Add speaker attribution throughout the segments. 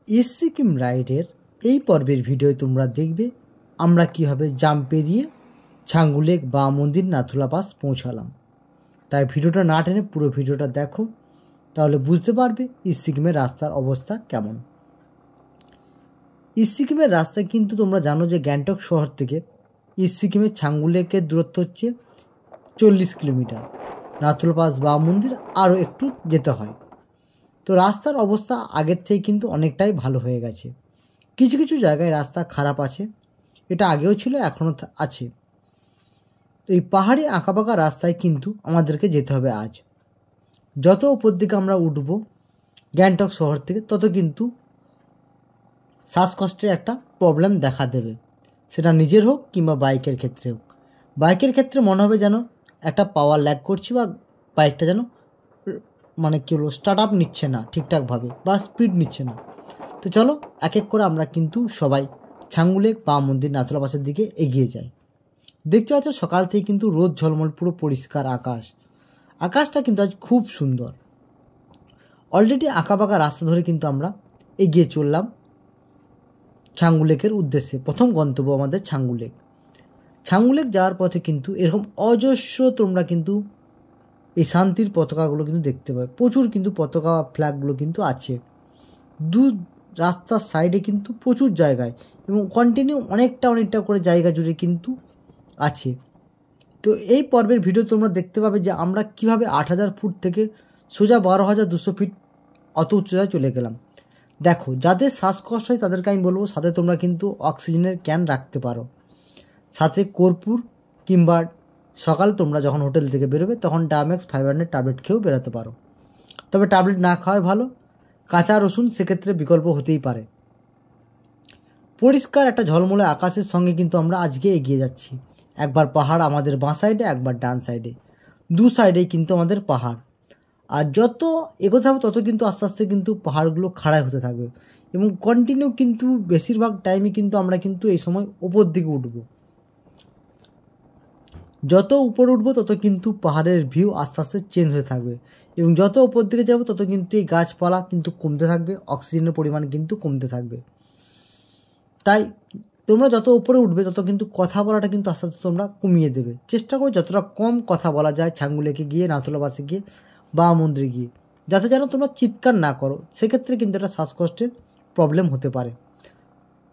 Speaker 1: East Sikkim রাইডের এই পর্বের ভিডিও তোমরা দেখবে আমরা কীভাবে জাম্প পেরিয়ে ছাঙ্গু লেক বা মন্দির নাথুলা পাস পৌঁছালাম। তাই ভিডিওটা না টেনে পুরো ভিডিওটা দেখো, তাহলে বুঝতে পারবে ইস্ট সিকিমের রাস্তার অবস্থা কেমন। ইস্ট সিকিমের রাস্তায় কিন্তু তোমরা জানো যে গ্যাংটক শহর থেকে ইস্ট সিকিমের ছাঙ্গু লেকের দূরত্ব হচ্ছে 40 কিলোমিটার। নাথুলা পাস বা মন্দির আরও একটু যেতে হয়। তো রাস্তার অবস্থা আগের থেকে কিন্তু অনেকটাই ভালো হয়ে গেছে। কিছু কিছু জায়গায় রাস্তা খারাপ আছে, এটা আগেও ছিল, এখনও আছে। তো এই পাহাড়ি আঁকাবাঁকা রাস্তায় কিন্তু আমাদেরকে যেতে হবে আজ। যত উপর দিকে আমরা উঠব গ্যাংটক শহর থেকে, তত কিন্তু শ্বাসকষ্টের একটা প্রবলেম দেখা দেবে, সেটা নিজের হোক কিংবা বাইকের ক্ষেত্রে হোক। বাইকের ক্ষেত্রে মনে হবে যেন একটা পাওয়ার ল্যাগ করছি, বা বাইকটা যেন মানে কী হলো স্টার্ট আপ নিচ্ছে না ঠিকঠাকভাবে, বা স্পিড নিচ্ছে না। তো চলো এক এক করে আমরা কিন্তু সবাই ছাঙ্গু লেক বা মন্দির নাথুলা পাসের দিকে এগিয়ে যাই। দেখতে পাচ্ছ সকাল থেকে কিন্তু রোদ ঝলমল, পুরো পরিষ্কার আকাশটা কিন্তু আজ খুব সুন্দর। অলরেডি আঁকাবাঁকা রাস্তা ধরে কিন্তু আমরা এগিয়ে চললাম ছাঙ্গু লেকের উদ্দেশ্যে। প্রথম গন্তব্য আমাদের ছাঙ্গু লেক। ছাঙ্গু লেক যাওয়ার পথে কিন্তু এরকম অজস্র তোমরা কিন্তু এই শান্তির পতাকাগুলো কিন্তু দেখতে পাবে। প্রচুর কিন্তু পতাকা ফ্ল্যাগগুলো কিন্তু আছে দু রাস্তার সাইডে কিন্তু প্রচুর জায়গায়, এবং কন্টিনিউ অনেকটা করে জায়গা জুড়ে কিন্তু আছে। তো এই পর্বের ভিডিও তোমরা দেখতে পাবে যে আমরা কিভাবে 8000 ফুট থেকে সোজা 12200 ফিট অত উচ্চতায় চলে গেলাম। দেখো, যাদের শ্বাসকষ্ট হয় তাদেরকে আমি বলবো সাথে তোমরা কিন্তু অক্সিজেনের ক্যান রাখতে পারো, সাথে কর্পূর, কিংবা সকাল তোমরা যখন হোটেল থেকে বেরোবে তখন ডামেক্স 500 ট্যাবলেট খেয়েও বেরোতে পারো। তবে ট্যাবলেট না খাওয়াই ভালো, কাঁচা রসুন সেক্ষেত্রে বিকল্প হতেই পারে। পরিষ্কার একটা ঝলমলে আকাশের সঙ্গে কিন্তু আমরা আজকে এগিয়ে যাচ্ছি। একবার পাহাড় আমাদের বাঁ সাইডে, একবার ডান সাইডে, দু সাইডেই কিন্তু আমাদের পাহাড়। আর যত এগোতে হবে তত কিন্তু আস্তে আস্তে কিন্তু পাহাড়গুলো খাড়াই হতে থাকবে, এবং কন্টিনিউ কিন্তু বেশিরভাগ টাইমে কিন্তু আমরা কিন্তু এই সময় ওপর দিকে উঠব। যত উপরে উঠবো তত কিন্তু পাহাড়ের ভিউ আস্তে আস্তে চেঞ্জ হতে থাকবে, এবং যত উপর দিকে যাব তত কিন্তু এই গাছপালা কিন্তু কমতে থাকবে, অক্সিজেনের পরিমাণ কিন্তু কমতে থাকবে। তাই তোমরা যত উপরে উঠবে তত কিন্তু কথা বলাটা কিন্তু আস্তে আস্তে তোমরা কমিয়ে দেবে। চেষ্টা করো যতটা কম কথা বলা যায় ছাঙ্গু লেকে গিয়ে, নাথুলা পাসে গিয়ে বা মন্দিরে গিয়ে, যাতে যেন তোমরা চিৎকার না করো। সেক্ষেত্রে কিন্তু একটা শ্বাসকষ্টের প্রবলেম হতে পারে।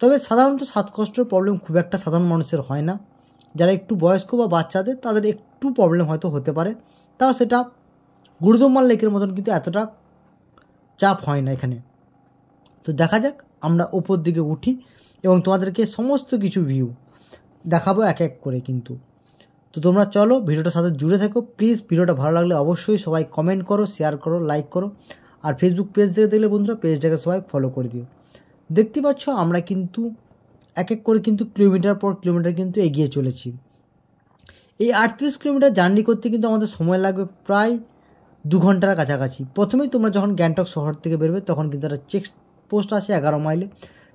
Speaker 1: তবে সাধারণত শ্বাসকষ্টের প্রবলেম খুব একটা সাধারণ মানুষের হয় না। যারা একটু বয়স্ক বা বাচ্চাদের, তাদের একটু প্রবলেম হয়তো হতে পারে, তাও সেটা গুরুদম্মাল লেকের মতন কিন্তু এতটা চাপ হয় না এখানে। তো দেখা যাক, আমরা ওপর দিকে উঠি এবং তোমাদেরকে সমস্ত কিছু ভিউ দেখাবো এক এক করে কিন্তু। তো তোমরা চলো ভিডিওটার সাথে জুড়ে থেকো। প্লিজ ভিডিওটা ভালো লাগলে অবশ্যই সবাই কমেন্ট করো, শেয়ার করো, লাইক করো। আর ফেসবুক পেজ থেকে দেখলে বন্ধুরা পেজটাকে সবাই ফলো করে দিও। দেখতে পাচ্ছ আমরা কিন্তু এক এক করে কিন্তু কিলোমিটার পর কিলোমিটার কিন্তু এগিয়ে চলেছি। এই 38 কিলোমিটার জার্নি করতে কিন্তু আমাদের সময় লাগবে প্রায় 2 ঘন্টার কাছাকাছি। প্রথমেই তোমরা যখন গ্যাংটক শহর থেকে বেরোবে তখন কিন্তু একটা চেক পোস্ট আছে 11 মাইলে।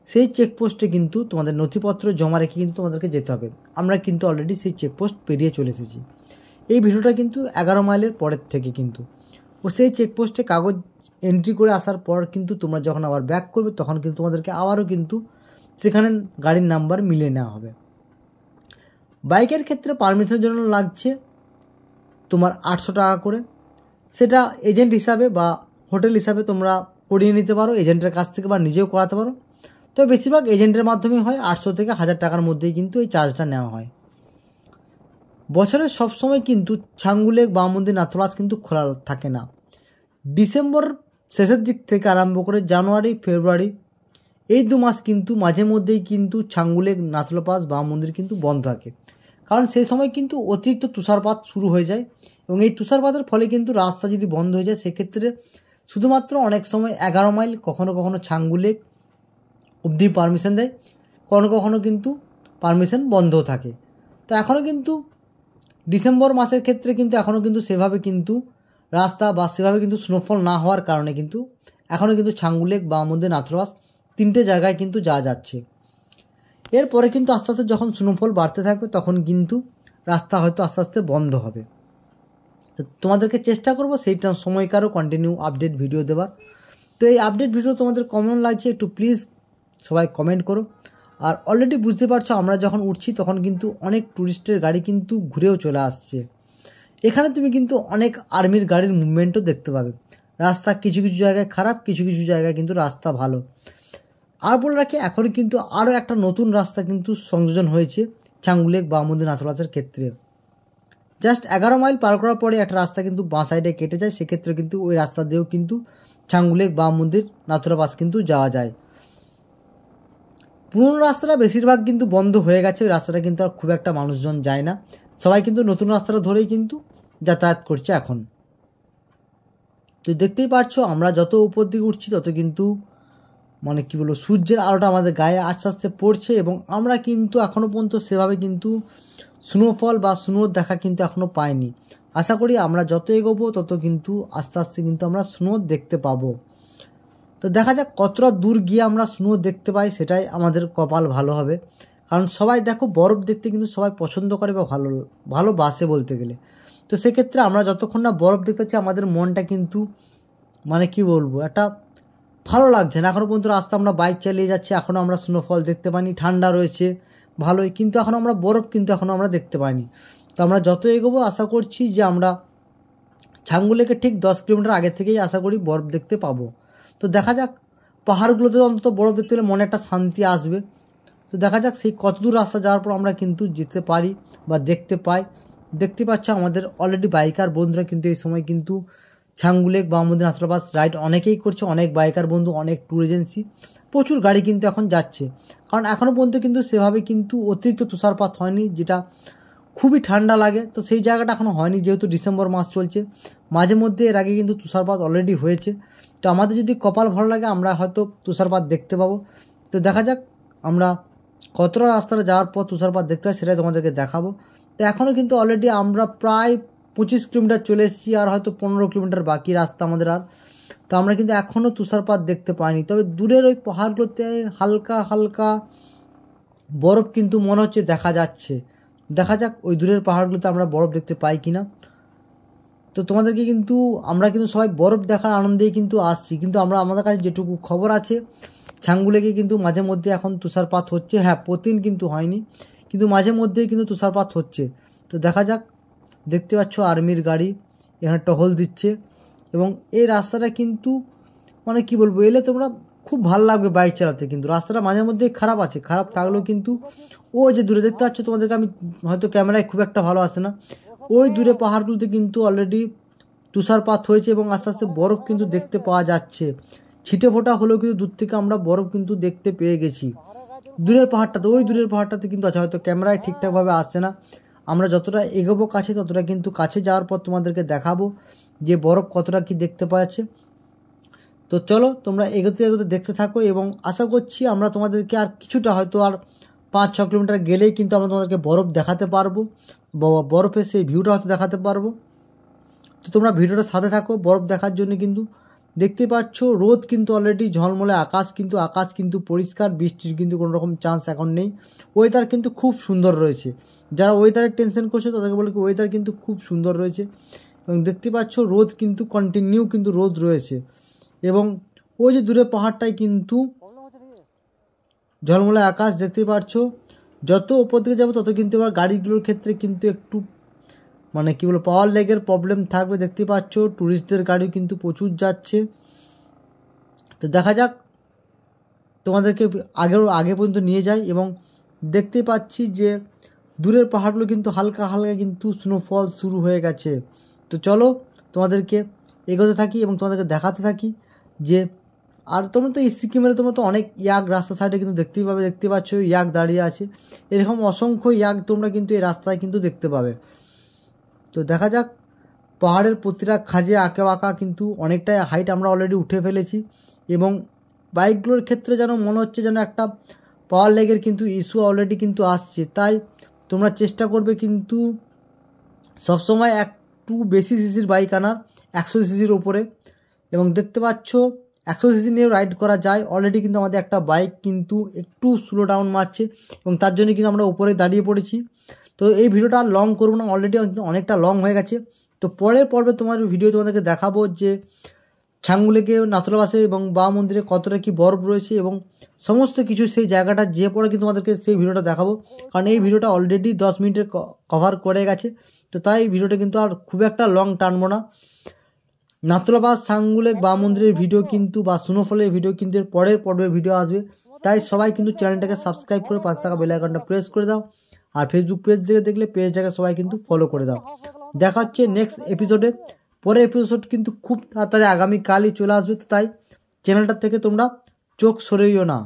Speaker 1: সেই চেকপোস্টে কিন্তু তোমাদের নথিপত্র জমা রেখে কিন্তু তোমাদেরকে যেতে হবে। আমরা কিন্তু অলরেডি সেই চেকপোস্ট পেরিয়ে চলে এসেছি। এই ভিডিওটা কিন্তু 11 মাইলের পরের থেকে কিন্তু। ও সেই চেকপোস্টে কাগজ এন্ট্রি করে আসার পর কিন্তু তোমরা যখন আবার ব্যাক করবে তখন কিন্তু তোমাদেরকে আবারও কিন্তু সেখানে গাড়ির নাম্বার মিলিয়ে নেওয়া হবে। বাইকের ক্ষেত্রে পারমিশনের জন্য লাগছে তোমার 800 টাকা করে। সেটা এজেন্ট হিসাবে বা হোটেল হিসাবে তোমরা করিয়ে নিতে পারো এজেন্টের কাছ থেকে, বা নিজেও করাতে পারো। তো বেশিরভাগ এজেন্টের মাধ্যমে হয়। 800 থেকে 1000 টাকার মধ্যেই কিন্তু এই চার্জটা নেওয়া হয়। বছরের সবসময় কিন্তু ছাঙ্গু লেক বা মন্দির নাথুলা পাস কিন্তু খোলা থাকে না। ডিসেম্বর শেষের দিক থেকে আরম্ভ করে জানুয়ারি, ফেব্রুয়ারি, এই 2 মাস কিন্তু মাঝে মধ্যেই কিন্তু ছাঙ্গু লেক, নাথুলা পাস বা মন্দির কিন্তু বন্ধ থাকে, কারণ সেই সময় কিন্তু অতিরিক্ত তুষারপাত শুরু হয়ে যায়। এবং এই তুষারপাতের ফলে কিন্তু রাস্তা যদি বন্ধ হয়ে যায়, সেক্ষেত্রে শুধুমাত্র অনেক সময় 11 মাইল, কখনো কখনো ছাঙ্গু লেক অবধি পারমিশন দেয়, কখনো কিন্তু পারমিশন বন্ধও থাকে। তো এখনও কিন্তু ডিসেম্বর মাসের ক্ষেত্রে কিন্তু এখনও কিন্তু সেভাবে কিন্তু রাস্তা বা সেভাবে কিন্তু স্নোফল না হওয়ার কারণে কিন্তু এখনও কিন্তু ছাঙ্গু লেক বা মন্দির নাথুলা পাস 3টে জায়গায় কিন্তু যাওয়া যাচ্ছে। এরপরে কিন্তু আস্তে আস্তে যখন স্নোফল বাড়তে থাকবে তখন কিন্তু রাস্তা হয়তো আস্তে আস্তে বন্ধ হবে। তো তোমাদেরকে চেষ্টা করবো সেইটা সময়কারও কন্টিনিউ আপডেট ভিডিও দেওয়ার। তো এই আপডেট ভিডিও তোমাদের কেমন লাগছে একটু প্লিজ সবাই কমেন্ট করো। আর অলরেডি বুঝতে পারছো আমরা যখন উঠছি তখন কিন্তু অনেক ট্যুরিস্টের গাড়ি কিন্তু ঘুরেও চলে আসছে। এখানে তুমি কিন্তু অনেক আর্মির গাড়ির মুভমেন্টও দেখতে পাবে। রাস্তা কিছু কিছু জায়গায় খারাপ, কিছু কিছু জায়গায় কিন্তু রাস্তা ভালো। আর বলে রাখি এখন কিন্তু আরও একটা নতুন রাস্তা কিন্তু সংযোজন হয়েছে ছাঙ্গুলেক বামুন্দি নাথুরাসের ক্ষেত্রে। জাস্ট 11 মাইল পার করার পরে একটা রাস্তা কিন্তু বাঁ সাইডে কেটে যায়, সেক্ষেত্রে কিন্তু ওই রাস্তা দিয়েও কিন্তু ছাঙ্গুলেক বামুন্দির নাথুরা পাস কিন্তু যাওয়া যায়। পুরনো রাস্তাটা বেশিরভাগ কিন্তু বন্ধ হয়ে গেছে, ওই রাস্তাটা কিন্তু আর খুব একটা মানুষজন যায় না, সবাই কিন্তু নতুন রাস্তাটা ধরেই কিন্তু যাতায়াত করছে এখন। তো দেখতেই পারছো আমরা যত উপর দিকে উঠছি তত কিন্তু মানে কী বলবো সূর্যের আলোটা আমাদের গায়ে আস্তে আস্তে পড়ছে, এবং আমরা কিন্তু এখনও পর্যন্ত সেভাবে কিন্তু স্নোফল বা স্নোর দেখা কিন্তু এখনও পাইনি। আশা করি আমরা যত এগোবো তত কিন্তু আস্তে আস্তে কিন্তু আমরা স্নো দেখতে পাবো। তো দেখা যাক কতটা দূর গিয়ে আমরা স্নো দেখতে পাই, সেটাই আমাদের কপাল ভালো হবে। কারণ সবাই দেখো বরফ দেখতে কিন্তু সবাই পছন্দ করে বা ভালোবাসে বলতে গেলে। তো সেক্ষেত্রে আমরা যতক্ষণ না বরফ দেখতে পাচ্ছি আমাদের মনটা কিন্তু মানে কি বলবো একটা ভালো লাগছে না। এখনও পর্যন্ত রাস্তা আমরা বাইক চালিয়ে যাচ্ছি, এখনও আমরা স্নোফল দেখতে পাইনি, ঠান্ডা রয়েছে ভালোই, কিন্তু এখনও আমরা বরফ কিন্তু এখনও আমরা দেখতে পাইনি। তো আমরা যত এগোবো আশা করছি যে আমরা ছাঙ্গুলেকে ঠিক 10 কিলোমিটার আগে থেকেই আশা করি বরফ দেখতে পাবো। তো দেখা যাক, পাহাড়গুলোতে অন্তত বরফ দেখতে হলে মনে একটা শান্তি আসবে। তো দেখা যাক সেই কতদূর রাস্তা যাওয়ার পর আমরা কিন্তু যেতে পারি বা দেখতে পাই। দেখতে পাচ্ছ আমাদের অলরেডি বাইকার বন্ধুরা কিন্তু এই সময় কিন্তু ছাঙ্গুলেক বামুন্দি নাথুরা পাস রাইড অনেকেই করছে, অনেক বাইকার বন্ধু, অনেক ট্যুর এজেন্সি, প্রচুর গাড়ি কিন্তু এখন যাচ্ছে। কারণ এখনও পর্যন্ত কিন্তু সেভাবে কিন্তু অতিরিক্ত তুষারপাত হয়নি, যেটা খুবই ঠান্ডা লাগে। তো সেই জায়গাটা এখনও হয়নি, যেহেতু ডিসেম্বর মাস চলছে। মাঝে মধ্যে এর আগে কিন্তু তুষারপাত অলরেডি হয়েছে। তো আমাদের যদি কপাল ভালো লাগে আমরা হয়তো তুষারপাত দেখতে পাবো। তো দেখা যাক আমরা কতটা রাস্তাটা যাওয়ার পর তুষারপাত দেখতে হয় সেটাই তোমাদেরকে দেখাবো। তো এখনও কিন্তু অলরেডি আমরা প্রায় 25 কিলোমিটার চলে এসেছি, আর হয়তো 15 কিলোমিটার বাকি রাস্তা আমাদের আর। তো আমরা কিন্তু এখনও তুষারপাত দেখতে পাইনি, তবে দূরের ওই পাহাড়গুলোতে হালকা হালকা বরফ কিন্তু মনে হচ্ছে দেখা যাচ্ছে। দেখা যাক ওই দূরের পাহাড়গুলোতে আমরা বরফ দেখতে পাই কিনা। তো তোমাদেরকে কিন্তু আমরা কিন্তু সবাই বরফ দেখার আনন্দেই কিন্তু আসছি, কিন্তু আমরা আমাদের কাছে যেটুকু খবর আছে ছাঙ্গুলেকে কিন্তু মাঝে মধ্যে এখন তুষারপাত হচ্ছে। হ্যাঁ, প্রতিদিন কিন্তু হয়নি, কিন্তু মাঝে মধ্যেই কিন্তু তুষারপাত হচ্ছে। তো দেখা যাক। দেখতে পাচ্ছ আর্মির গাড়ি এখানে টহল দিচ্ছে, এবং এই রাস্তাটা কিন্তু মানে কি বলবো এলে তোমরা খুব ভালো লাগবে বাইক চালাতে। কিন্তু রাস্তাটা মাঝে মধ্যে খারাপ আছে, খারাপ থাকলেও কিন্তু ওই যে দূরে দেখতে পাচ্ছ, তোমাদেরকে আমি হয়তো ক্যামেরায় খুব একটা ভালো আসে না, ওই দূরে পাহাড়গুলোতে কিন্তু অলরেডি তুষারপাত হয়েছে এবং আস্তে আস্তে বরফ কিন্তু দেখতে পাওয়া যাচ্ছে। ছিটে ফোটা হলেও কিন্তু দূর থেকে আমরা বরফ কিন্তু দেখতে পেয়ে গেছি। দূরের পাহাড়টাতে, ওই দূরের পাহাড়টাতে কিন্তু আছে, হয়তো ক্যামেরায় ঠিকঠাকভাবে আসছে না। আমরা যতটা এগোবো কাছে ততটা কিন্তু কাছে যাওয়ার পর তোমাদেরকে দেখাবো যে বরফ কতটা কি দেখতে পাওয়া যাচ্ছে। তো চলো তোমরা এগোতে এগোতে দেখতে থাকো, এবং আশা করছি আমরা তোমাদেরকে আর কিছুটা হয়তো আর 5-6 কিলোমিটার গেলেই কিন্তু আমরা তোমাদেরকে বরফ দেখাতে পারবো, বরফের সেই ভিউটা হয়তো দেখাতে পারবো। তো তোমরা ভিডিওটার সাথে থাকো বরফ দেখার জন্য। কিন্তু দেখতে পাচ্ছ রোদ কিন্তু অলরেডি ঝলমলে, আকাশ কিন্তু পরিষ্কার, বৃষ্টির কিন্তু কোনো রকম চান্স এখন নেই। ওয়েদার কিন্তু খুব সুন্দর রয়েছে। যারা ওয়েদারের টেনশন করছে তাদেরকে বলে কি ওয়েদার কিন্তু খুব সুন্দর রয়েছে, এবং দেখতে পাচ্ছ রোদ কিন্তু কন্টিনিউ কিন্তু রোদ রয়েছে, এবং ওই যে দূরে পাহাড়টায় কিন্তু ঝলমলে আকাশ দেখতে পাচ্ছ। যত ওপর দিকে যাবো তত কিন্তু এবার গাড়িগুলোর ক্ষেত্রে কিন্তু একটু মানে কী বলবো পাওয়ার লেগের প্রবলেম থাকবে। দেখতে পাচ্ছ ট্যুরিস্টদের গাড়ি কিন্তু প্রচুর যাচ্ছে। তো দেখা যাক, তোমাদেরকে আগে পর্যন্ত নিয়ে যাই, এবং দেখতে পাচ্ছি যে দূরের পাহাড়গুলো কিন্তু হালকা হালকা কিন্তু স্নোফল শুরু হয়ে গেছে। তো চলো তোমাদেরকে এগোতে থাকি এবং তোমাদেরকে দেখাতে থাকি যে, আর তোমরা তো এই সিকিমের তোমরা তো অনেক ইয়াক রাস্তা সাইডে কিন্তু দেখতেই পাবে, দেখতে পাচ্ছ ইয়াক দাঁড়িয়ে আছে, এরকম অসংখ্য ইয়াক তোমরা কিন্তু এই রাস্তায় কিন্তু দেখতে পাবে। তো দেখা যাক, পাহাড়ের প্রতিটা খাঁজে আঁকে বাঁকা কিন্তু অনেকটাই হাইট আমরা অলরেডি উঠে ফেলেছি, এবং বাইকগুলোর ক্ষেত্রে যেন মনে হচ্ছে যেন একটা পাওয়ার লেগের কিন্তু ইস্যু অলরেডি কিন্তু আসছে। তাই তোমরা চেষ্টা করবে কিন্তু সবসময় একটু বেশি সিসির বাইক আনার, 100 সিসির ওপরে। এবং দেখতে পাচ্ছ 100 সিসি নিয়েও রাইড করা যায়। অলরেডি কিন্তু আমাদের একটা বাইক কিন্তু একটু স্লো ডাউন মারছে, এবং তার জন্য কিন্তু আমরা উপরে দাঁড়িয়ে পড়েছি। তো এই ভিডিওটা আর লং করবো না, অলরেডি অনেকটা লং হয়ে গেছে। তো পরের পর্বে তোমাদেরকে দেখাবো যে ছাঙ্গুলেকে নাথুলা পাসে এবং বাবা মন্দিরে কতটা কি বরফ রয়েছে এবং সমস্ত কিছু সেই জায়গাটা যে পরে কিন্তু তোমাদেরকে সেই ভিডিওটা দেখাবো, কারণ এই ভিডিওটা অলরেডি 10 মিনিটের কভার করে গেছে। তো তাই ভিডিওটা কিন্তু আর খুব একটা লং টানবো না। নাথুলা পাস, ছাঙ্গুলেক, বাবা মন্দিরের ভিডিও কিন্তু বা স্নোফলের ভিডিও কিন্তু এর পরের পর্বের ভিডিও আসবে। তাই সবাই কিন্তু চ্যানেলটাকে সাবস্ক্রাইব করে পাশে থাকা বেল আইকনটা প্রেস করে দাও। আর ফেসবুক পেজ থেকে দেখলে পেজটাকে সবাই কিন্তু ফলো করে দাও। দেখা হচ্ছে নেক্সট এপিসোডে। পরের এপিসোড কিন্তু খুব তাড়াতাড়ি আগামীকালই চলে আসবে। তো তাই চ্যানেলটার থেকে তোমরা চোখ সরিও না।